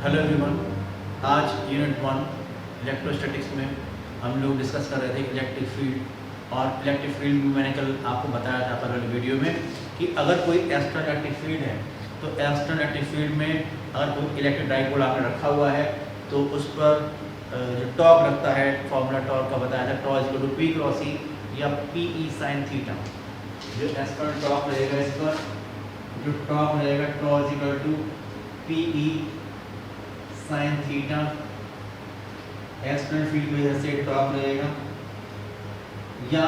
Hello everyone. आज unit 1 electrostatics में हम लोग डिस्कस कर रहे थे इलेक्ट्रिक फील्ड। और इलेक्ट्रिक फील्ड में मैंने कल आपको बताया था पहले वीडियो में कि अगर कोई एक्सटर्नल इलेक्ट्रिक फील्ड है तो एक्सटर्नल इलेक्ट्रिक फील्ड में अगर कोई इलेक्ट्रिक डाइपोल आपने रखा हुआ है तो उस पर जो टॉर्क रखता है, फॉर्मूला टॉर्क का बताया था, torque equal to P cross E या पी ई साइन थीटा। जो एक्सटर्नल टॉर्क रहेगा, इस पर जो टॉर्क रहेगा torque equal to P E sine theta. External field की वजह से टॉर्क रहेगा, या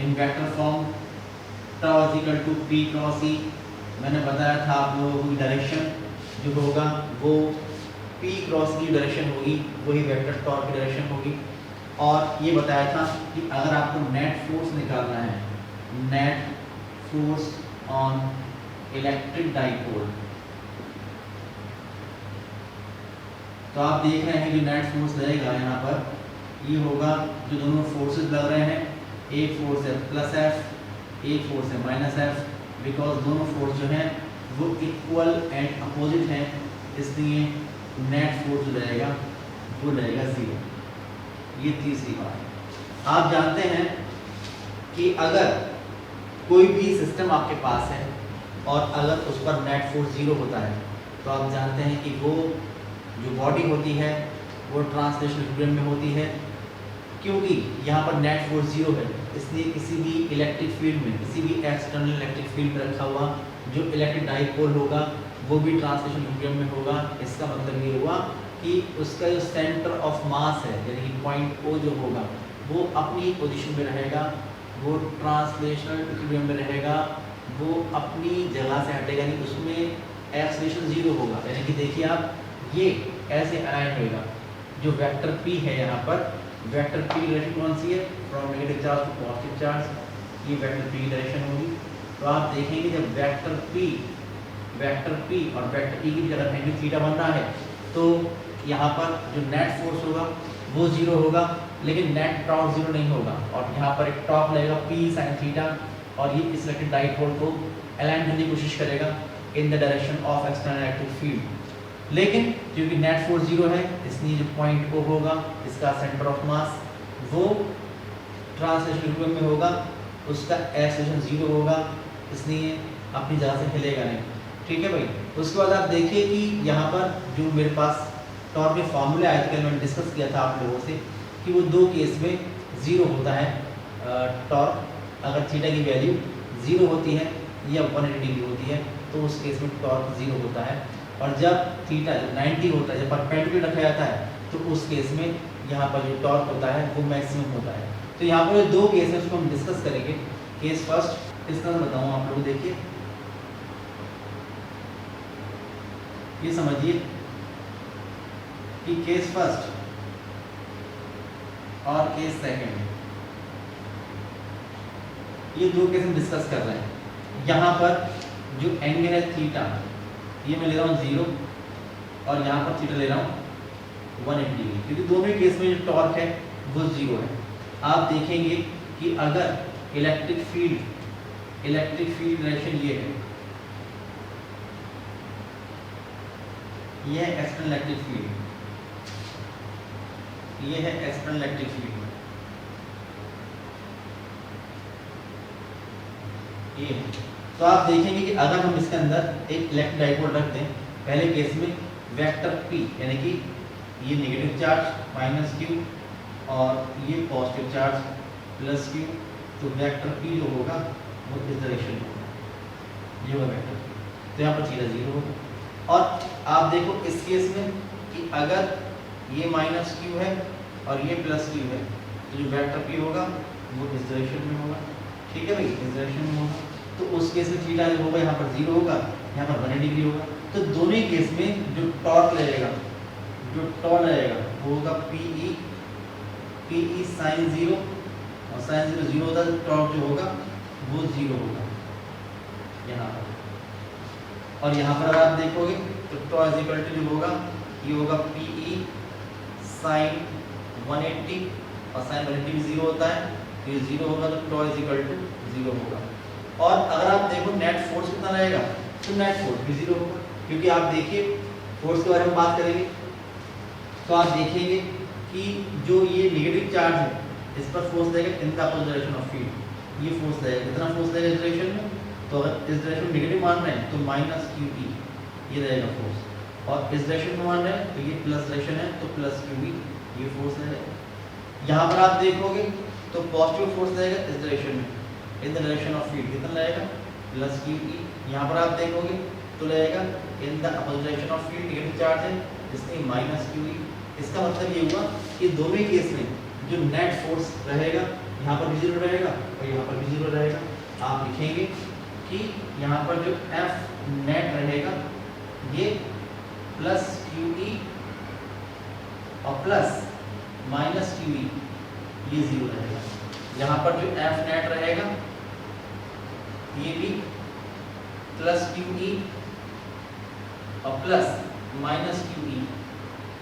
in vector form torque equal to P cross E. मैंने बताया था आप लोगों को डायरेक्शन जो होगा वो पी क्रॉस की डायरेक्शन होगी, वही वेक्टर टॉर्क की डायरेक्शन होगी। और ये बताया था कि अगर आपको नेट फोर्स निकालना है, net force on electric dipole, तो आप देख रहे हैं कि नेट फोर्स रहेगा यहाँ पर ये होगा जो दोनों फोर्सेस लग रहे हैं, एक फोर्स है प्लस एफ, एक फोर्स है माइनस एफ, बिकॉज दोनों फोर्स जो हैं वो इक्वल एंड अपोजिट हैं, इसलिए नेट फोर्स जो रहेगा वो रहेगा 0। ये तीसरी बात। आप जानते हैं कि अगर कोई भी सिस्टम आपके पास है और अगर उस पर नेट फोर्स 0 होता है तो आप जानते हैं कि वो जो बॉडी होती है वो ट्रांसलेशनल इक्विलिब्रियम में होती है, क्योंकि यहाँ पर नेट फोर्स 0 है। इसलिए किसी भी इलेक्ट्रिक फील्ड में, किसी भी एक्सटर्नल इलेक्ट्रिक फील्ड में रखा हुआ जो इलेक्ट्रिक डाइपोल होगा वो भी ट्रांसलेशनल इक्विलिब्रियम में होगा। इसका मतलब ये हुआ कि उसका जो सेंटर ऑफ मास है यानी कि पॉइंट O जो होगा वो अपनी पोजीशन में रहेगा, वो ट्रांसलेशनल इक्विलिब्रियम में रहेगा, वो अपनी जगह से हटेगा नहीं, उसमें एक्सेलरेशन 0 होगा। यानी कि देखिए आप ये ऐसे अलाइन होगा। जो वेक्टर P है यहाँ पर, वेक्टर P की डायरेक्शन कौन सी है, from negative charge to positive charge, ये वेक्टर P की डायरेक्शन होगी। तो आप देखेंगे जब वेक्टर P और वेक्टर E की जगह एंगल थीटा बन रहा है तो यहाँ पर जो नेट फोर्स होगा वो 0 होगा, लेकिन नेट टॉर्क 0 नहीं होगा। और यहाँ पर एक टॉर्क लगेगा P साइन थीटा, और ये इस इलेक्ट्रिक डाइपोल को अलाइन करने की कोशिश करेगा in the direction of external electric field. लेकिन क्योंकि नेट फोर्स 0 है इसलिए जो पॉइंट O होगा, इसका सेंटर ऑफ मास, वो ट्रांसलेशनल इक्विलिब्रियम में होगा, उसका एक्सेलरेशन 0 होगा, इसलिए अपनी जगह से हिलेगा नहीं। ठीक है भाई। उसके बाद आप देखिए कि यहाँ पर जो मेरे पास टॉर्क के फॉर्मूले आए थे, मैंने डिस्कस किया था आप लोगों से कि वो दो केस में 0 होता है टॉर्क। अगर थीटा की वैल्यू 0 होती है या 180 डिग्री होती है तो उस केस में टॉर्क 0 होता है, और जब थीटा 90 होता है, जब परपेंडिकुलर रखा जाता है तो उस केस में यहाँ पर जो टॉर्क होता है वो मैक्सिमम होता है। तो यहाँ पर दो केस है उसको हम डिस्कस करेंगे। केस फर्स्ट इसका मैं बताऊँ आप लोग, देखिए ये समझिए कि केस फर्स्ट और केस सेकंड, ये दो केस हम डिस्कस कर रहे हैं। यहाँ पर जो एंगल है थीटा, ये मैं ले रहा हूँ 0 और यहाँ पर थीटा ले रहा हूँ 180 डिग्री, क्योंकि दोनों केस में जो टॉर्क है वो 0 है। आप देखेंगे कि अगर इलेक्ट्रिक फील्ड डायरेक्शन ये है, ये है एक्सटर्नल इलेक्ट्रिक फील्ड, ये है एक्सटर्नल इलेक्ट्रिक फील्ड, ये है। तो आप देखेंगे कि अगर हम इसके अंदर एक इलेक्ट्रिक डाइपोल रख दें, पहले केस में वेक्टर P यानी कि ये नेगेटिव चार्ज माइनस Q और ये पॉजिटिव चार्ज प्लस Q, तो वेक्टर P जो होगा वो इस डायरेक्शन में होगा, ये होगा वेक्टर P। तो यहाँ पर थीटा 0 होगा। और आप देखो इस केस में कि अगर ये माइनस Q है और ये प्लस Q है तो जो वेक्टर P होगा वो इस डायरेक्शन में होगा। ठीक है भाई, इस डायरेक्शन में होगा। तो उस केस में थीटा जो होगा यहाँ पर 0 होगा, यहाँ पर 180 डिग्री होगा। तो दोनों ही केस में जो टॉर्क लगेगा वो होगा PE साइन 0, और साइन 0 होता है तो टॉर्क जो होगा वो 0 होगा यहाँ पर। और यहाँ पर अगर आप देखोगे तो टॉर्क इक्वल टू जो होगा ये होगा PE साइन 180, और साइन 180 भी 0 होता है, तो ये 0 होगा तो टॉर्क इक्वल टू 0 होगा। और अगर आप देखो नेट फोर्स कितना रहेगा तो नेट फोर्स भी 0 होगा, क्योंकि आप देखिए फोर्स के बारे में बात करेंगे तो आप देखेंगे कि जो ये नेगेटिव चार्ज है इस पर फोर्स लगेगा in the opposite direction of field, ये फोर्स लगेगा, कितना फोर्स लगेगा इस डायरेक्शन में, तो अगर इस डायरेक्शन में नेगेटिव मान रहे हैं तो माइनस क्यू ई ये रहेगा फोर्स, और इस डायरेक्शन में मान रहे हैं तो ये प्लस डायरेक्शन है तो प्लस क्यू ई ये फोर्स रहेगा। यहाँ पर आप देखोगे तो पॉजिटिव फोर्स लगेगा इस डायरेक्शन में in the direction of field, कितना लगेगा प्लस क्यू ई। यहाँ पर आप देखोगे तो लगेगा in the opposite direction of field negative charge है इसलिए माइनस क्यू ई। इसका मतलब ये हुआ कि दोनों ही केस में जो नेट फोर्स रहेगा यहाँ पर भी जीरो रहेगा और यहाँ पर भी जीरो रहेगा। आप लिखेंगे कि यहाँ पर जो एफ नेट रहेगा ये प्लस क्यू ई और प्लस माइनस क्यू ई ये जीरो रहेगा। यहाँ पर जो एफ नेट रहेगा ये भी प्लस क्यू ई और प्लस माइनस क्यू ई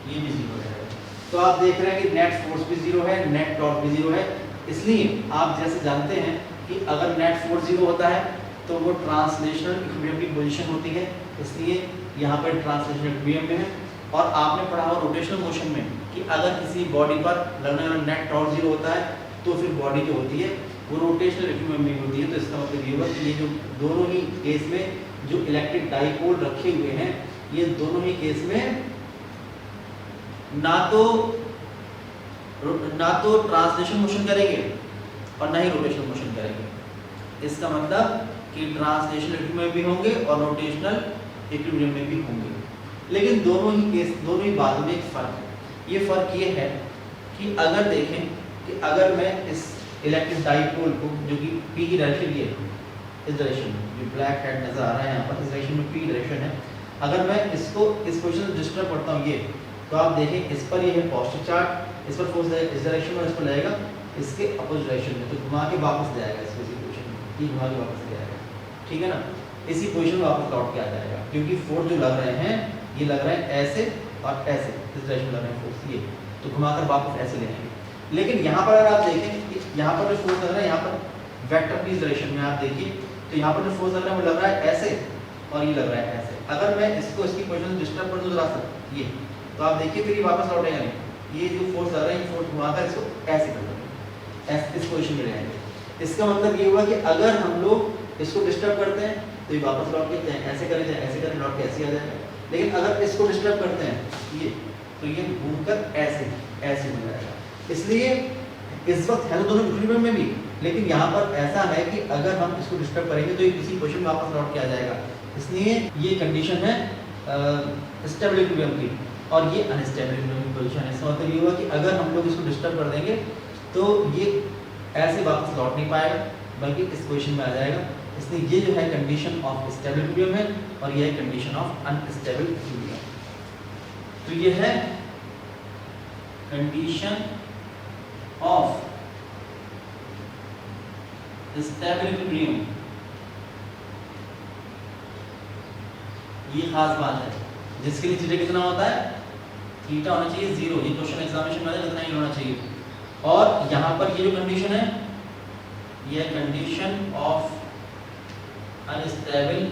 ये भी जीरो रहेगा। तो आप देख रहे हैं कि नेट फोर्स भी जीरो है, नेट टॉर्क भी जीरो है। इसलिए आप जैसे जानते हैं कि अगर नेट फोर्स जीरो होता है तो वो ट्रांसलेशनल इक्विलिब्रियम की पोजीशन होती है, इसलिए यहाँ पर ट्रांसलेशनल इक्विलिब्रियम में है। और आपने पढ़ा हुआ रोटेशनल मोशन में कि अगर किसी बॉडी पर लगने वाला नेट टॉर्क जीरो होता है तो फिर बॉडी जो होती है वो रोटेशनल इक्विलिब्रियम में होती है। तो इसका मतलब ये हुआ कि ये जो दोनों ही केस में जो इलेक्ट्रिक डाइपोल रखे हुए हैं ये दोनों ही केस में ना तो ट्रांसलेशन मोशन करेंगे और ना ही रोटेशनल मोशन करेंगे। इसका मतलब कि ट्रांसलेशनल इक्विलिब्रियम में भी होंगे और रोटेशनल इक्विलिब्रियम में भी होंगे। लेकिन दोनों ही केस दोनों ही बातों में एक फर्क है। ये फर्क ये है कि अगर देखें कि अगर मैं इस इलेक्ट्रिक डाइपोल को जो कि पी की डायरेक्शन ये इस डायरेक्शन में जो ब्लैक हेड नजर आ रहा है यहाँ पर इस डायरेक्शन में पी डायरेक्शन है, अगर मैं इसको इस पोजीशन से डिस्टर्ब करता हूँ ये, तो आप देखें इस पर ये है पॉजिटिव चार्ज, इस पर फोर्स लगेगा इस डायरेक्शन में, इस पर लगेगा इसके अपोजिट डायरेक्शन में, तो घुमा के वापस ले आएगा इसको इसी पोजीशन में, ये घुमा के वापस ले आएगा, ठीक है ना। इसी पोजीशन में वापस लौट के आ जाएगा क्योंकि फोर्स जो लग रहे हैं ये लग रहे हैं ऐसे और ऐसे, इस डायरेक्शन में लग रहे हैं फोर्स ये, तो घुमाकर वापस ऐसे ले आएंगे। लेकिन यहाँ पर अगर आप देखें कि यहाँ पर जो फोर्स लग रहा है यहाँ पर वेक्टर की डायरेक्शन में आप देखिए तो यहाँ पर जो फोर्स लग रहा है वो लग रहा है ऐसे और ये लग रहा है ऐसे। अगर मैं इसको इसकी पोजीशन डिस्टर्ब कर दूँ जरा सा ये, तो आप देखिए फिर ये वापस लौटेगा नहीं, ये जो फोर्स लग रहा है ये फोर्स घुमाकर इसको ऐसे कर देंगे, इस पोजीशन में रहेंगे। इसका मतलब ये हुआ कि अगर हम लोग इसको डिस्टर्ब करते हैं तो ये वापस लौट के ऐसे करें ऐसे करें लौट के ऐसे आ जाएगा। लेकिन अगर इसको डिस्टर्ब करते हैं ये, तो ये घूमकर ऐसे ऐसे हो जाएगा। इसलिए इस वक्त है तो दोनों इक्विलिब्रियम में भी, लेकिन यहाँ पर ऐसा है कि अगर हम इसको डिस्टर्ब करेंगे तो ये किसी पोजीशन में वापस लौट के आ जाएगा। इसलिए ये कंडीशन है स्टेबल इक्विलिब्रियम की और ये अनस्टेबल इक्विलिब्रियम की पोजीशन है। इसका मतलब ये हुआ कि अगर हम लोग इसको डिस्टर्ब कर देंगे तो ये ऐसे वापस लौट नहीं पाएगा बल्कि इस पोजीशन में आ जाएगा। इसलिए ये जो है कंडीशन ऑफ स्टेबल इक्विलिब्रियम है और ये है कंडीशन ऑफ अनस्टेबल इक्विलिब्रियम। तो ये है कंडीशन ऑफ स्टेबल इक्विलिब्रियम। ये खास बात है जिसके लिए थीटा कितना होता है, थीटा होना चाहिए 0, ये क्वेश्चन एग्जामिनेशन में कितना ही होना चाहिए। और यहाँ पर ये जो कंडीशन है ये कंडीशन ऑफ अनस्टेबल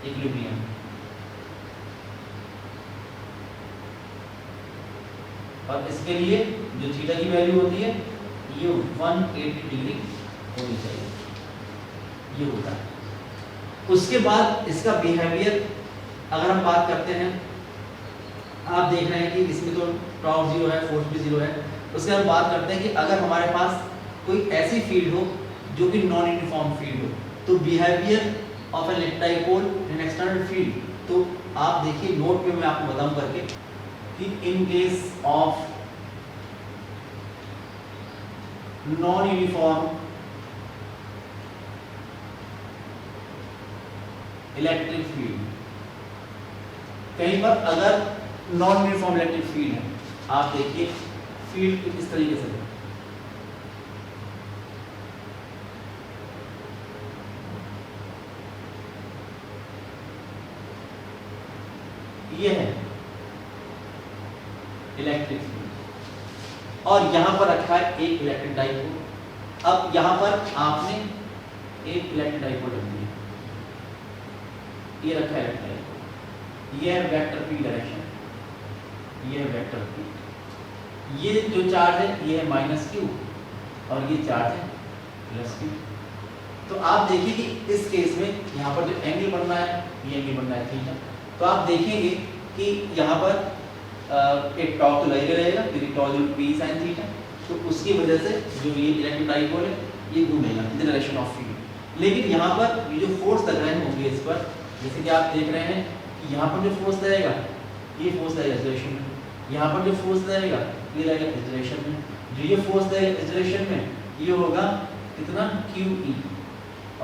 इक्विलिब्रियम। और इसके लिए जो थीटा की वैल्यू होती है ये 180 डिग्री होनी चाहिए, ये होता है। उसके बाद इसका बिहेवियर अगर हम बात करते हैं, आप देख रहे हैं कि इसमें तो टॉर्क 0 है, फोर्स भी 0 है। उसके बाद बात करते हैं कि अगर हमारे पास कोई ऐसी फील्ड हो जो कि नॉन यूनिफॉर्म फील्ड हो, तो behaviour of an electric dipole in external field, तो आप देखिए नोट पे मैं आपको बताऊं करके कि in case of non uniform electric field, कहीं पर अगर नॉन यूनिफॉर्म इलेक्ट्रिक फील्ड है, आप देखिए फील्ड इस तरीके से ये है इलेक्ट्रिक फील्ड और यहां पर रखा है एक इलेक्ट्रिक डाइपोल। अब यहां पर आपने एक इलेक्ट्रिक डाइपोल रख दिया, ये रखा है इलेक्ट्रिक डाइपोल, ये है वेक्टर पी डायरेक्शन, ये है वेक्टर फील्ड। ये जो चार्ज है ये है माइनस क्यू और ये चार्ज है प्लस क्यू। तो आप देखिए कि इस केस में यहाँ पर जो एंगल बनना है ये एंगल बनना है थीटा। तो आप देखेंगे कि यहाँ पर एक टॉर्क तो लगेगा रहेगा क्योंकि टॉर्क जो पी साइन थीटा, तो उसकी वजह से जो ये इलेक्ट्रिक डाइपोल है ये घूमेगा in the direction of field. लेकिन यहाँ पर ये जो फोर्स लग रहे होंगे इस पर, जैसे कि आप देख रहे हैं कि यहाँ पर जो फोर्स लगेगा ये फोर्स लगेगा इस डायरेक्शन में, यहाँ पर जो फोर्स लगेगा ये लगेगा इस डायरेक्शन में, जो ये फोर्स लगेगा इस डायरेक्शन में ये होगा कितना QE,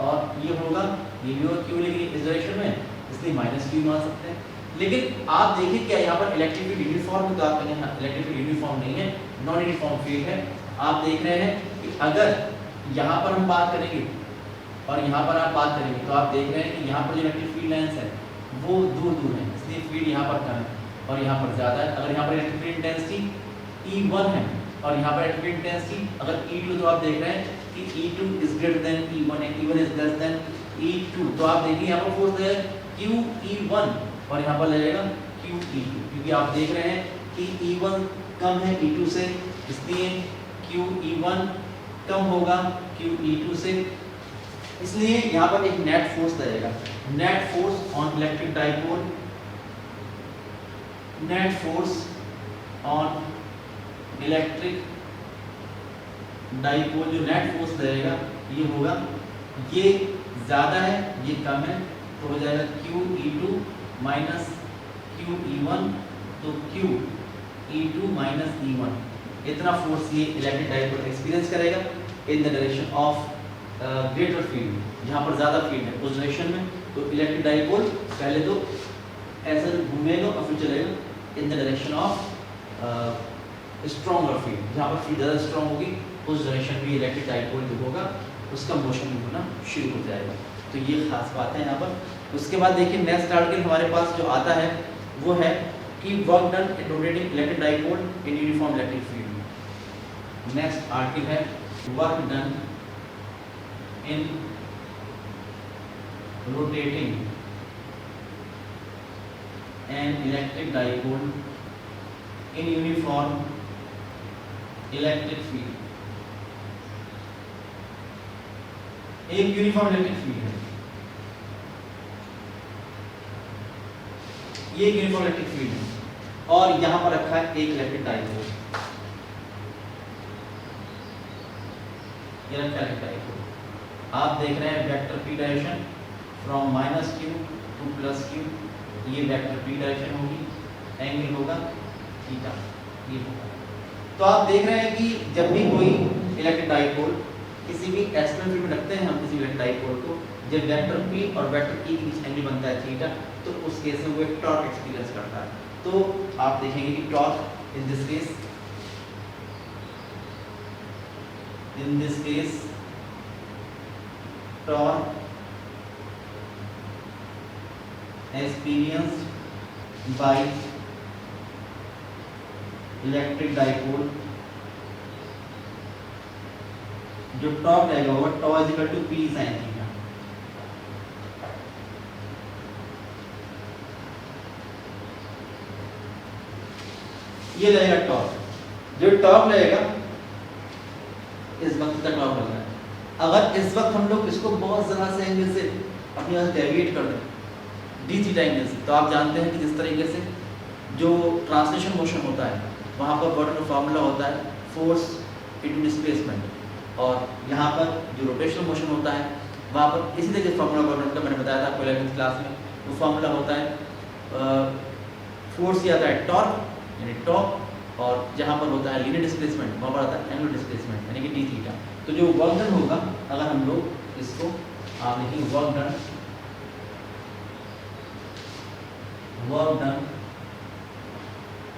और ये होगा ये भी होगा क्यू, लेकिन इस डायरेक्शन में इसलिए माइनस क्यू मान सकते हैं। लेकिन आप देखिए क्या यहाँ पर इलेक्ट्रिक फील्ड यूनिफॉर्म है, तो आप कहेंगे हाँ इलेक्ट्रिक फील्ड यूनिफॉर्म नहीं है, नॉन यूनिफॉर्म फील्ड है। आप देख रहे हैं कि अगर यहाँ पर हम बात करेंगे और यहाँ पर आप बात करेंगे तो आप देख रहे हैं कि यहाँ पर जो इलेक्ट्रिक फील्ड लाइंस है वो दूर दूर है, इसलिए फील्ड यहाँ पर कम है और यहाँ पर ज़्यादा है। अगर यहाँ पर इलेक्ट्रिक फील्ड इंटेंसिटी E1 है और यहाँ पर इलेक्ट्रिक फील्ड इंटेंसिटी अगर E2, तो आप देख रहे हैं कि E2 is greater than E1 and E1 is less than E2। तो आप देखिए यहाँ पर फोर्स है QE1 और यहाँ पर लगेगा QE2, क्योंकि आप देख रहे हैं कि E1 कम है E2 से, इसलिए QE1 कम होगा QE2 से, इसलिए यहाँ पर एक नेट फोर्स लगेगा। Net force on electric dipole, net force on electric dipole, जो नेट फोर्स लगेगा ये होगा, ये ज़्यादा है ये कम है, तो हो जाएगा QE2 माइनस QE1, तो QE2 माइनस E1, इतना फोर्स ये इलेक्ट्रिक डाइपोल एक्सपीरियंस करेगा in the direction of greater field, जहाँ पर ज़्यादा फील्ड है उस डायरेक्शन में। तो इलेक्ट्रिक डाइपोल पहले तो ऐसा घूमेगा और फिर चलेगा in the direction of stronger field, जहाँ पर फील्ड ज़्यादा स्ट्रॉन्ग होगी उस डायरेक्शन में इलेक्ट्रिक डाइपोल जो होगा उसका मोशन होना शुरू हो जाएगा। तो ये खास बात है यहाँ पर। उसके बाद देखिए नेक्स्ट आर्टिकल हमारे पास जो आता है वो है कि work done in rotating electric dipole in uniform electric field. Next article है work done in rotating an electric dipole in uniform electric field। एक यूनिफॉर्म इलेक्ट्रिक फील्ड है, ये एक यूनिफॉर्म इलेक्ट्रिक फील्ड है और यहां पर रखा है एक इलेक्ट्रिक डाइपोल, ये रखा है इलेक्ट्रिक डाइपोल। आप देख रहे हैं vector p direction from minus Q two plus Q, ये वेक्टर p डायरेक्शन होगी, एंगल होगा थीटा, ये होगा। तो आप देख रहे हैं कि जब भी कोई इलेक्ट्रिक डाइपोल किसी भी एक्सटर्नल फील्ड में रखते हैं हम किसी इलेक्ट्रिक डाइपोल को, जब वेक्टर p और वेक्टर e के बीच एंगल बनता है थीटा, तो उस केस में वो एक टॉर्क एक्सपीरियंस करता है। तो आप देखेंगे कि torque in this case torque experienced by electric dipole, जो टॉर्क रहेगा वो tau is equal to P sine theta. ये रहेगा टॉर्क, जो टॉर्क रहेगा इस वक्त का टॉर्क लग रहा है। अगर इस वक्त हम लोग इसको बहुत जरा से एंगल से अपने यहाँ डेविएट कर दें डी थीटा एंगल से, तो आप जानते हैं कि जिस तरीके से जो ट्रांसलेशन मोशन होता है वहाँ पर वर्क का फॉर्मूला होता है फोर्स इनटू डिस्प्लेसमेंट, और यहाँ पर जो रोटेशनल मोशन होता है वहाँ पर इसी तरह के फॉर्मूला का मैंने बताया था आपको 11th क्लास में। वो फॉर्मूला होता है फोर्स ये आता है टॉर्क यानी टॉर्क, और जहाँ पर होता है लीनियर डिस्प्लेसमेंट वहाँ पर आता है एंगुलर डिस्प्लेसमेंट यानी कि डी थीटा। तो जो वर्क डन होगा अगर हम लोग इसको आप लिखेंगे work done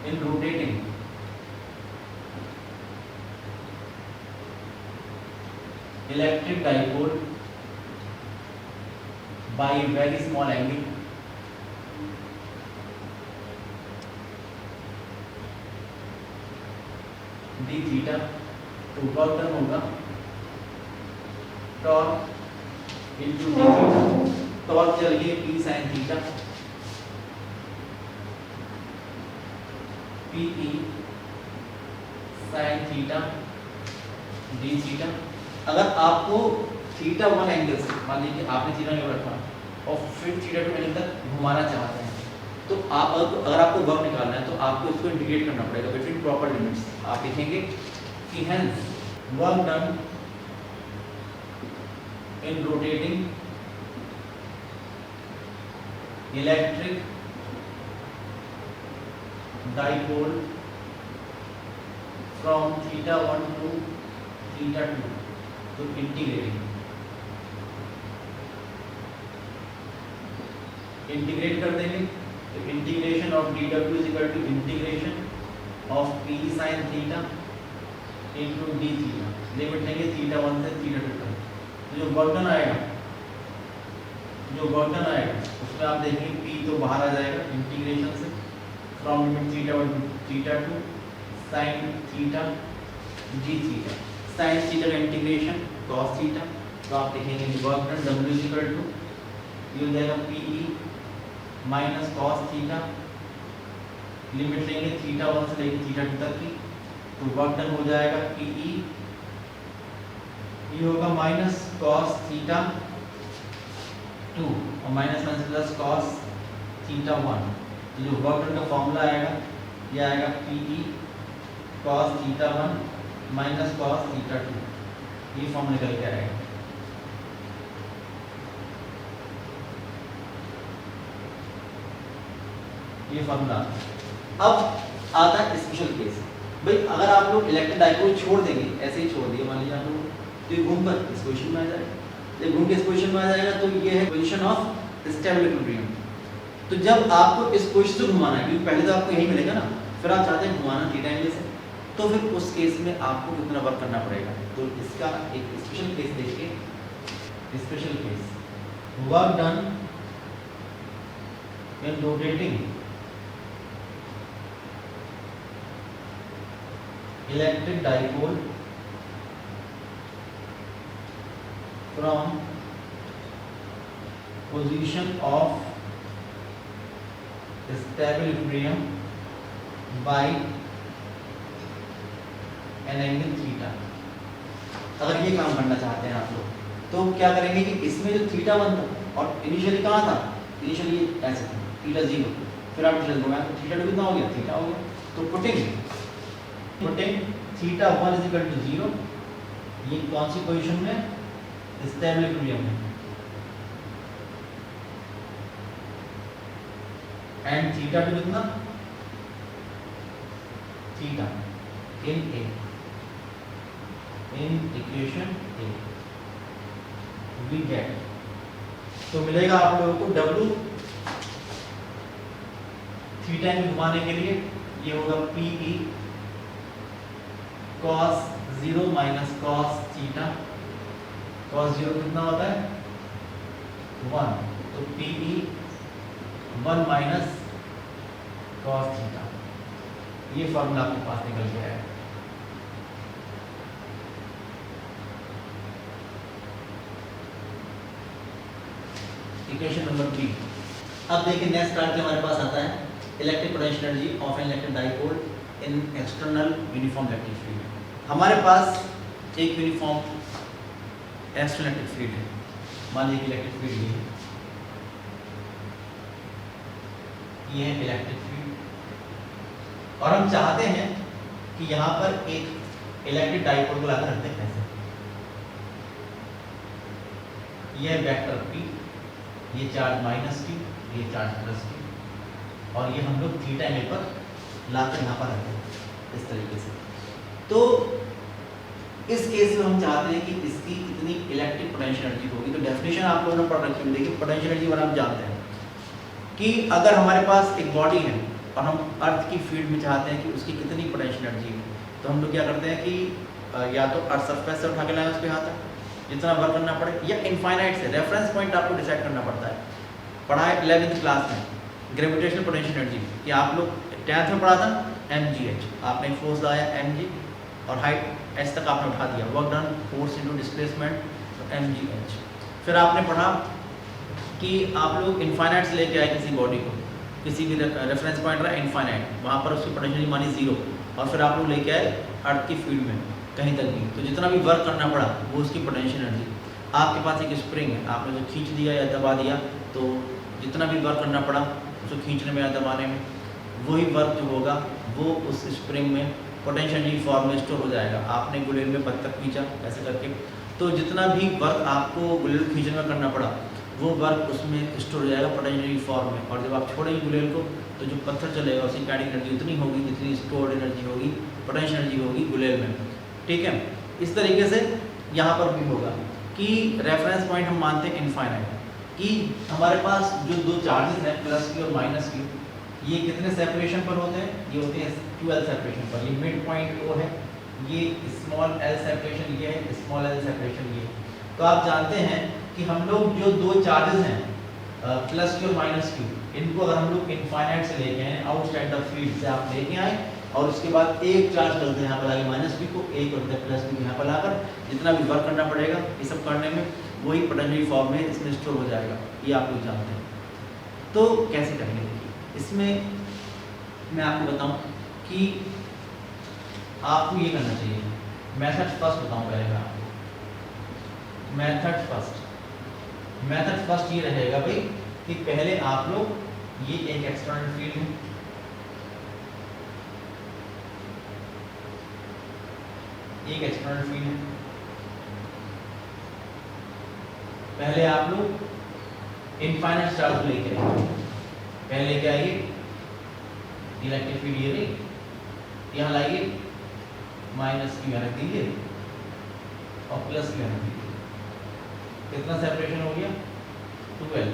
in rotating electric dipole by very small angle d theta, तो वर्क डन होगा torque into D theta, torque चलिए p sin theta P E sine theta D theta. अगर आपको थीटा 1 एंगल से, मान लीजिए आपने थीटा नहीं रखा और फिर थीटा 2 एंगल तक घुमाना चाहते हैं, तो आप अगर आपको वर्क निकालना है तो आपको इसको इंटीग्रेट करना पड़ेगा बिटवीन प्रॉपर लिमिट्स। आप लिखेंगे कि hence work done in rotating electric dipole from theta 1 to theta 2 तो इंटीग्रेट कर देंगे। तो integration of D W is equal to integration of P sine theta into D theta. Limit लेंगे theta 1 से theta 2 तक। तो जो वर्क डन आएगा उसमें आप देखेंगे पी तो बाहर आ जाएगा इंटीग्रेशन से from limit theta 1 to theta 2 sine theta D theta. Sine theta का इंटीग्रेशन cos थीटा, तो आप लिखेंगे work done W is equal to ये हो जाएगा PE minus cos theta. Limit लेंगे थीटा 1 से लेकर थीटा 2 तक की, तो वर्क डन हो जाएगा PE ये होगा माइनस cos थीटा 2 और माइनस प्लस cos थीटा 1। तो जो वर्क डन का फॉर्मूला आएगा ये आएगा PE cos theta 1 minus cos theta 2, ये फॉर्म निकल के आएगा। ये फॉर्मूला। अब आता है स्पेशल केस। भाई अगर आप लोग इलेक्ट्रिक डाइपोल छोड़ देंगे, ऐसे ही छोड़ दिए, मान लीजिए आप लोग तो ये घूम कर इस पोजीशन में आ जाएगा। जब घूम के इस पोजीशन में आ जाएगा तो ये है पोजीशन ऑफ स्टेबल इक्विलिब्रियम। तो जब आपको इस पोजीशन से घुमाना है, क्योंकि पहले तो आपको यही मिलेगा ना, फिर आप चाहते हैं घुमाना थीटा एंगल से, तो फिर उस केस में आपको कितना वर्क करना पड़ेगा। तो इसका एक स्पेशल केस देखिए। Special case work done in rotating electric dipole from position of stable equilibrium bye an angle theta. अगर ये काम करना चाहते हैं आप लोग तो क्या करेंगे कि इसमें जो थीटा 1 था और इनिशियली कहाँ था, इनिशियली ऐसे था थीटा 0, फिर आप घुमाया तो थीटा 2 कितना हो गया, थीटा हो गया। तो putting theta 1 is equal to 0, ये कौन सी पोजीशन में, स्टेबल इक्विलिब्रियम में, एंड थीटा 2 कितना, theta in A, in equation A we get, तो मिलेगा आप लोगों को W थीटा में घुमाने के लिए ये होगा PE cos 0 minus cos theta. cos 0 कितना होता है 1, तो PE 1 माइनस cos थीटा। ये फॉर्मूला आपके पास निकल गया है। Equation number 3। अब देखिए नेक्स्ट पार्ट के हमारे पास आता है electric potential energy of an electric dipole in external uniform electric field. हमारे पास एक यूनिफॉर्म एक्सटर्नल इलेक्ट्रिक फील्ड है, मान लीजिए इलेक्ट्रिक फील्ड ये है इलेक्ट्रिक फील्ड, और हम चाहते हैं कि यहाँ पर एक इलेक्ट्रिक डाइपोल को लाकर रखते हैं ऐसे। यह वेक्टर P, ये चार्ज माइनस Q, ये चार्ज प्लस Q, और ये हम लोग थीटा एंगल पर लाकर यहाँ पर रखते हैं इस तरीके से। तो इस केस में हम चाहते हैं कि इसकी कितनी इलेक्ट्रिक पोटेंशियल एनर्जी होगी। तो डेफिनेशन आप लोगों ने पढ़ रखी है, देखिए पोटेंशियल एनर्जी वाला हम जानते हैं कि अगर हमारे पास एक बॉडी है और हम अर्थ की फील्ड में चाहते हैं कि उसकी कितनी पोटेंशियल एनर्जी है, तो हम लोग क्या करते हैं कि या तो अर्थ सरफेस से उठा के लाएं उस पर यहाँ तक जितना वर्क करना पड़े, या इनफाइनाइट से रेफरेंस पॉइंट आपको डिसाइड करना पड़ता है। पढ़ा है 11th क्लास में ग्रेविटेशनल पोटेंशियल एनर्जी कि आप लोग 10th में पढ़ा था mgh, आपने फोर्स लगाया mg और हाइट h तक आपने उठा दिया, work done force into displacement mgh। फिर आपने पढ़ा कि आप लोग इनफाइनाइट से लेके आए किसी बॉडी को, किसी भी रेफरेंस पॉइंट रहा इनफाइनाइट, वहाँ पर उसकी पोटेंशियल मानी 0 और फिर आप लोग लेके आए अर्थ की फील्ड में कहीं तक भी, तो जितना भी वर्क करना पड़ा वो उसकी पोटेंशियल एनर्जी। आपके पास एक स्प्रिंग है, आपने जो खींच दिया या दबा दिया, तो जितना भी वर्क करना पड़ा उसको खींचने में या दबाने में, वही वर्क जो होगा वो उस स्प्रिंग में पोटेंशियल एनर्जी फॉर्म में स्टोर हो जाएगा। आपने गुलेल में बत्तख खींचा ऐसे करके, तो जितना भी वर्क आपको गुलेल खींचने में करना पड़ा वो वर्क उसमें स्टोर हो जाएगा पोटेंशियल एनर्जी फॉर्म में। और जब आप छोड़ेंगे गुलेल को तो जो पत्थर चलेगा उसकी काइनेटिक एनर्जी उतनी होगी जितनी स्टोर्ड एनर्जी होगी, पोटेंशियल एनर्जी होगी गुलेल में। ठीक है, इस तरीके से यहाँ पर भी होगा कि रेफरेंस पॉइंट हम मानते हैं इनफाइनाइट, कि हमारे पास जो दो चार्जेस हैं प्लस की और माइनस की, ये कितने सेपरेशन पर होते हैं? ये होते हैं 12 सेपरेशन पर। ये मिड पॉइंट O है, ये स्मॉल l सेपरेशन ये है, स्मॉल l सेपरेशन ये। तो आप जानते हैं कि हम लोग जो दो चार्जेस हैं प्लस की और माइनस की, इनको अगर हम लोग इनफाइनाइट से लेके आए, आउटसाइड द फील्ड से आप लेके आए और उसके बाद एक चार्ज करते हैं यहाँ पर आगे माइनस की को, एक करते हैं प्लस की यहाँ पर लाकर, जितना भी वर्क करना पड़ेगा ये सब करने में वही पोटेंशियल फॉर्म में इसमें स्टोर हो जाएगा। ये आप लोग जानते हैं। तो कैसे करेंगे देखिए, इसमें मैं आपको बताऊं कि आपको ये करना चाहिए। मेथड फर्स्ट बताऊं पहले मैं आपको। मेथड फर्स्ट ये रहेगा भाई कि पहले आप लोग ये एक एक्सटर्नल फील्ड है, एक एक्सटर्नल फील्ड है, पहले आप लोग इनफाइनाइट चार्ज लेके आइए। पहले लेके आइए इलेक्ट्रिक फील्ड ये रही, यहाँ लाइए माइनस की रख दीजिए और प्लस की रख दीजिए। कितना सेपरेशन हो गया? 12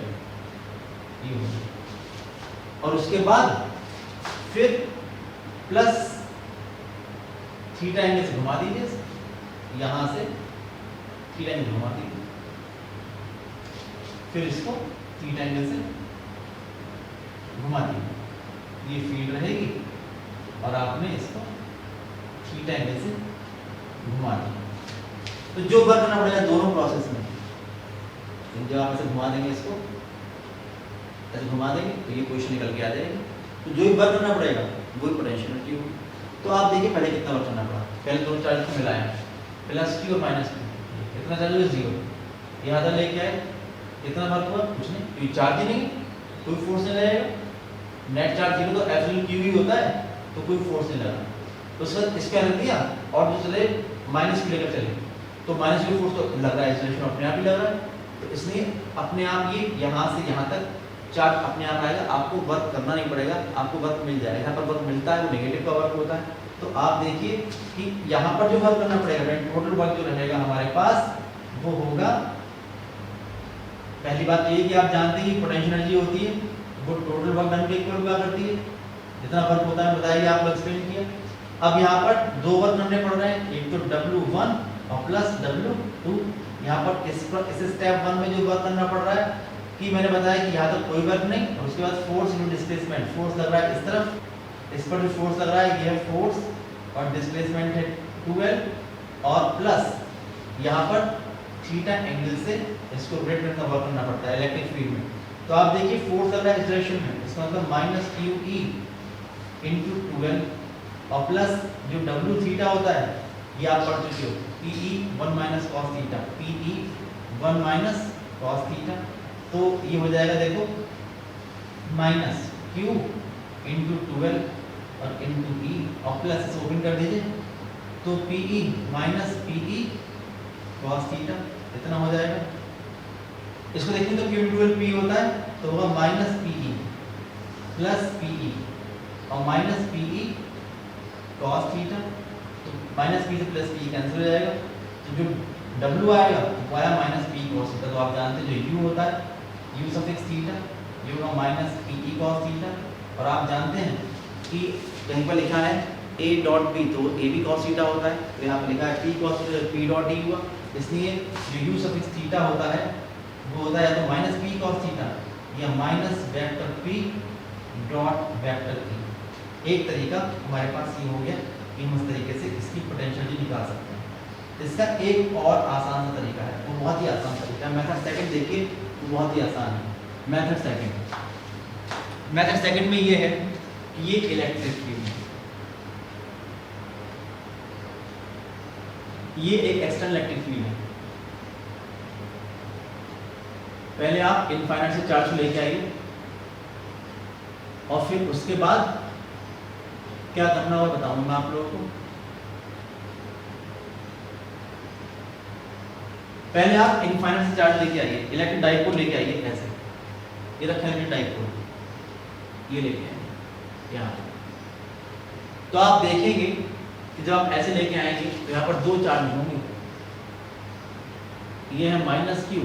ये हो गया। और उसके बाद फिर प्लस थीटा एंगल से घुमा दीजिए, यहां से थीटा एंगल घुमा दीजिए, फिर इसको थीटा एंगल से घुमा दीजिए, ये फील्ड रहेगी और आपने इसको थीटा एंगल से घुमा दिया। तो जो वर्क करना पड़ेगा दोनों प्रोसेस में, जब आप ऐसे घुमा देंगे, इसको ऐसे घुमा देंगे तो ये पोजीशन निकल के आ जाएगी। तो जो भी वर्क करना पड़ेगा वही पोटेंशियल एनर्जी होगी। तो आप देखिए पहले कितना वर्क करना पड़ा। पहले दोनों चार्ज को मिलाया, प्लस की और माइनस की, कितना चार्ज हुआ? 0। यहाँ तक लेके आए, कितना वर्क हुआ? कुछ नहीं, कोई चार्ज ही नहीं, कोई फोर्स नहीं लगेगा। नेट चार्ज 0 तो एब्सोल्यूट क्यू ही होता है, तो कोई फोर्स नहीं लगा। तो उसके बाद इसका रख दिया और जो चले माइनस की लेकर चले, तो माइनस की फोर्स तो लग रहा है, एक्सेलरेशन अपने आप ही लग रहा है। तो इसलिए अपने आप ये यहाँ से यहाँ तक चार्ज अपने आप आएगा, आपको वर्क करना नहीं पड़ेगा, आपको वर्क मिल जाएगा। यहाँ पर वर्क मिलता है वो नेगेटिव का वर्क होता है। तो आप देखिए कि यहाँ पर जो वर्क करना पड़ेगा, टोटल वर्क जो रहेगा हमारे पास वो होगा, पहली बात ये कि आप जानते हैं कि पोटेंशियल एनर्जी होती है वो टोटल वर्क डन के इक्वल हुआ करती है। जितना वर्क होता है बताइए, आप लोग एक्सप्लेन किया। अब यहाँ पर दो वर्क करने पड़ रहे हैं, एक तो W1 और प्लस W2। यहाँ पर इस स्टेप 1 में जो वर्क करना पड़ रहा है कि मैंने बताया कि यहाँ तक कोई वर्क नहीं, और उसके बाद फोर्स इन डिस्प्लेसमेंट, फोर्स लग रहा है इस तरफ, इस पर जो फोर्स लग रहा है ये है फोर्स और डिस्प्लेसमेंट है 12 और प्लस यहाँ पर थीटा एंगल से इसको रोटेट करने का वर्क करना पड़ता है इलेक्ट्रिक फील्ड में। तो आप देखिए फोर्स लग रहा है इस डायरेक्शन में, इसका मतलब माइनस QE इंटू 12 और प्लस जो W थीटा होता है ये आप पढ़ चुके हो, PE 1 minus cos theta, PE 1 minus cos theta. तो ये हो जाएगा देखो माइनस Q इंटू 12 और इंटू E और प्लस इसे ओपन कर दीजिए, तो PE minus PE cos theta इतना हो जाएगा। इसको देखिए तो Q इंटू 12 P होता है, तो होगा माइनस PE प्लस PE और माइनस PE कॉस थीटा। तो माइनस P से प्लस PE कैंसिल हो जाएगा, तो जो W आएगा वो आया माइनस PE कॉस थीटा। तो आप जानते हैं जो U होता है U सफिक्स थीटा, ये होगा माइनस PE कॉस थीटा। और आप जानते हैं कि कहीं पर लिखा है A डॉट B, तो A भी कॉस थीटा होता है, तो यहाँ पर लिखा है P cos theta, P dot D हुआ। इसलिए जो U सफिक्स थीटा होता है वो होता है या तो माइनस P कॉस थीटा या minus vector P dot vector P। एक तरीका हमारे पास ये हो गया कि हम इस तरीके से इसकी पोटेंशियल निकाल सकते हैं। इसका एक और आसान सा तरीका है, वो बहुत ही आसान तरीका है। मेथड सेकंड देखिए, वो बहुत ही आसान है। मेथड सेकंड मेथड सेकंड में ये है कि ये इलेक्ट्रिक फील्ड है, ये एक एक्सटर्नल इलेक्ट्रिक फील्ड है। पहले आप इनफाइनाइट से चार्ज लेके आइए और फिर उसके बाद क्या करना होगा बताऊंगा मैं आप लोगों को। पहले आप इनफाइनाइट से चार्ज लेके आइए, इलेक्ट्रिक डाइपोल लेके आइए ऐसे, ये रखा है डाइपोल, ये लेके आए यहाँ। तो आप देखेंगे कि जब आप ऐसे लेके आएंगे तो यहाँ पर दो चार्ज होंगे, ये है माइनस क्यू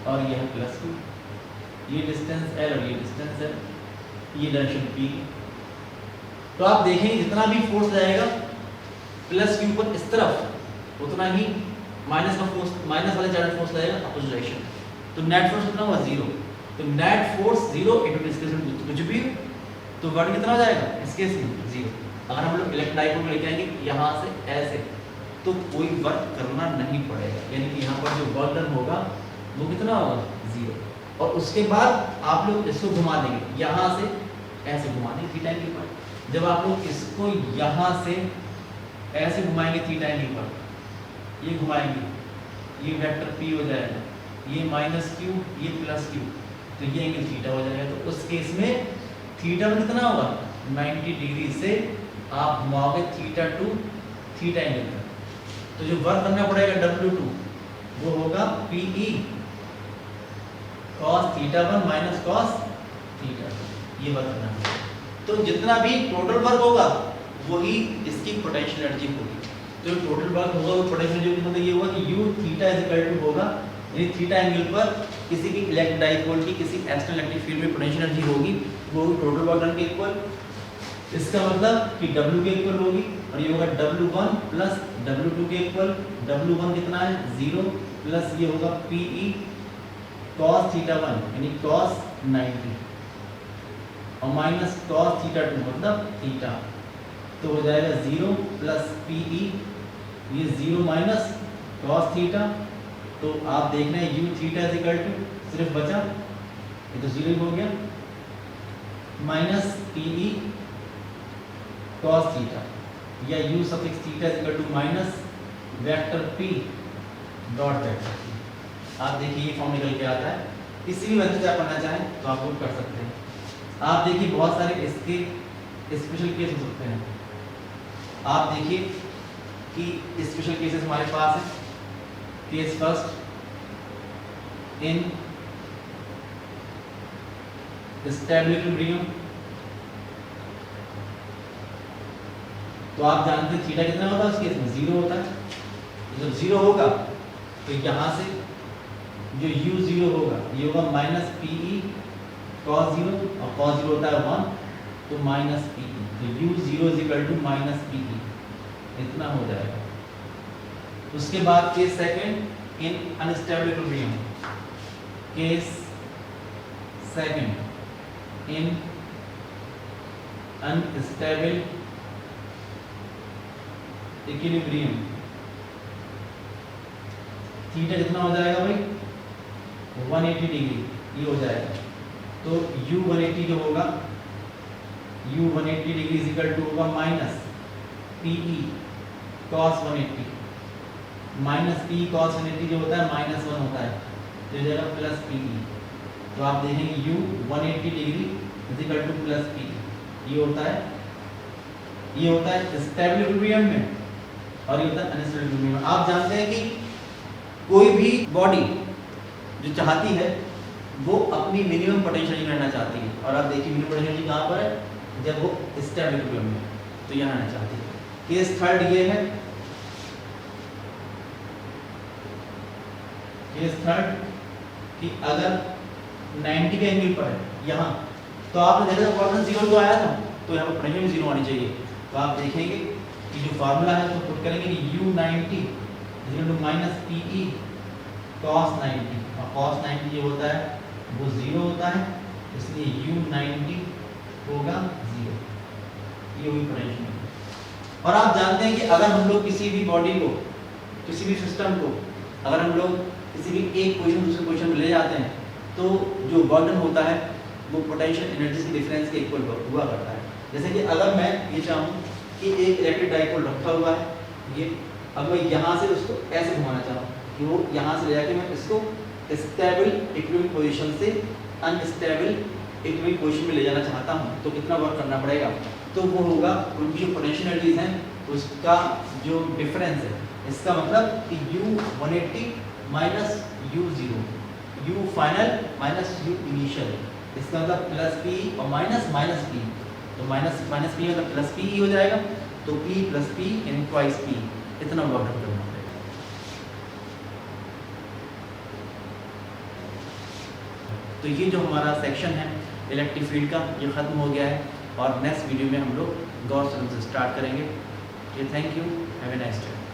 और ये है प्लस क्यू, ये डिस्टेंस एल और ये डिस्टेंस एल, ये डायरेक्शन पी। तो आप देखेंगे जितना भी फोर्स जाएगा प्लस क्यू पर इस तरफ, उतना ही माइनस का फोर्स, माइनस वाले चार्ज फोर्स लगेगा अपोजिट डायरेक्शन। तो नेट फोर्स कितना हुआ? जीरो। तो net force zero into displacement कुछ भी, तो वर्क कितना हो जाएगा इस केस में? जीरो। अगर हम लोग इलेक्ट्रिक डाइपोल लेके आएंगे यहाँ से ऐसे, तो कोई वर्क करना नहीं पड़ेगा, यानी कि यहाँ पर जो वर्क डन होगा वो कितना होगा? जीरो। और उसके बाद आप लोग इसको घुमा देंगे, यहाँ से ऐसे घुमा देंगे थीटा एंगल पर। जब आप लोग इसको यहाँ से ऐसे घुमाएंगे थीटा एंगल पर, ये घुमाएंगे, ये वेक्टर P हो जाएगा, ये माइनस क्यू, ये प्लस क्यू, तो ये एंगल थीटा हो जाएगा। तो उस केस में थीटा में कितना होगा? 90 डिग्री से आप घुमाओगे थीटा टू थीटा एंगल पर। तो जो वर्क करना पड़ेगा W2 वो होगा PE cos theta 1 minus cos theta 2, ये वर्क करना है। तो जितना भी टोटल वर्क होगा वही इसकी पोटेंशियल एनर्जी होगी। जो टोटल वर्क होगा वो पोटेंशियल एनर्जी मतलब ये होगा कि U theta is equal to होगा, यानी थीटा एंगल पर किसी भी इलेक्ट्रिक डाइपोल की किसी एक्सटर्नल इलेक्ट्रिक फील्ड में पोटेंशियल एनर्जी होगी वो टोटल वर्क डन के इक्वल। इसका मतलब कि W के इक्वल होगी, और ये होगा W1 प्लस W2 के इक्वल। W1 कितना है? 0 प्लस ये होगा PE cos थीटा 1 यानी cos 90 और माइनस cos थीटा 2 मतलब थीटा, तो हो जाएगा 0 प्लस PE, ये 0 माइनस cos थीटा। तो आप देख रहे हैं U theta is equal to सिर्फ बचा, ये तो 0 हो गया, माइनस PE cos थीटा या U suffix theta is equal to minus vector P dot vector P। आप देखिए ये फॉर्म निकल के आता है। किसी भी मेथड से आप करना चाहें तो आप वो कर सकते हैं। आप देखिए बहुत सारे इसके स्पेशल केस हो सकते हैं। आप देखिए कि स्पेशल केसेस हमारे पास है। Case first, in stable equilibrium, तो आप जानते हैं थीटा कितना होता है उस केस में? 0 होता है। जब 0 होगा तो यहाँ से जो U 0 होगा ये होगा माइनस PE cos 0 और cos 0 होता है 1, तो माइनस PE, तो U 0 is equal to minus PE, इतना हो जाएगा। उसके बाद case second, in unstable equilibrium, case second in unstable equilibrium, theta कितना हो जाएगा भाई? 180 डिग्री, ये हो जाएगा। तो U 180 जो होगा, U 180 degree is equal to होगा minus PE cos 180, minus PE cos 180 जो होता है माइनस 1 होता है, तो ये जाएगा प्लस PE। तो आप देखेंगे U 180 degree is equal two plus PE, ये होता है स्टेबल इक्विलिब्रियम में, और ये होता है अनस्टेबल इक्विलिब्रियम में। आप जानते हैं कि कोई भी बॉडी जो चाहती है वो अपनी मिनिमम पोटेंशियल एनर्जी रहना चाहती है, और आप देखिए मिनिमम पोटेंशियल एनर्जी कहाँ पर है? जब वो स्टेबल इक्विलिब्रियम में, तो यहाँ रहना चाहती है। केस थर्ड ये है, केस थर्ड कि अगर 90 के एंगल पर है यहाँ, तो आपने देखा था क्वाड्रेंट 0 जो आया था, तो यहाँ पर पोटेंशियल 0 आनी चाहिए। तो आप देखेंगे कि जो फार्मूला है तो पुट करेंगे कि U 90 equal to minus PE cos 90, और cos 90 जो होता है वो 0 होता है, इसलिए U 90 होगा 0, ये हुई पोटेंशियल। और आप जानते हैं कि अगर हम लोग किसी भी बॉडी को, किसी भी सिस्टम को, अगर हम लोग किसी भी एक पोजीशन दूसरे पोजीशन में ले जाते हैं, तो जो वर्क डन होता है वो पोटेंशियल एनर्जी के डिफरेंस के इक्वल हुआ करता है। जैसे कि अगर मैं ये चाहूँ कि एक इलेक्ट्रिक डाइपोल रखा हुआ है, ये अब मैं यहाँ से उसको ऐसे घुमाना चाहूँ कि वो यहाँ से ले जाके मैं इसको स्टेबल इक्विलिब्रियम पोजीशन से अनस्टेबल इक्विलिब्रियम पोजीशन में ले जाना चाहता हूँ, तो कितना वर्क करना पड़ेगा? तो वो होगा उनकी जो पोटेंशियल एनर्जीज हैं उसका जो डिफरेंस है, इसका मतलब कि U180 minus U0, U final minus U initial, इसका मतलब प्लस P और माइनस माइनस P, तो माइनस माइनस P मतलब प्लस P ही हो जाएगा, तो P प्लस P यानी ट्वाइस P, इतना वर्क करना पड़ेगा। तो ये जो हमारा सेक्शन है इलेक्ट्रिक फील्ड का ये ख़त्म हो गया है, और नेक्स्ट वीडियो में हम लोग गॉस थ्योरम से स्टार्ट करेंगे। Thank you, have a nice day.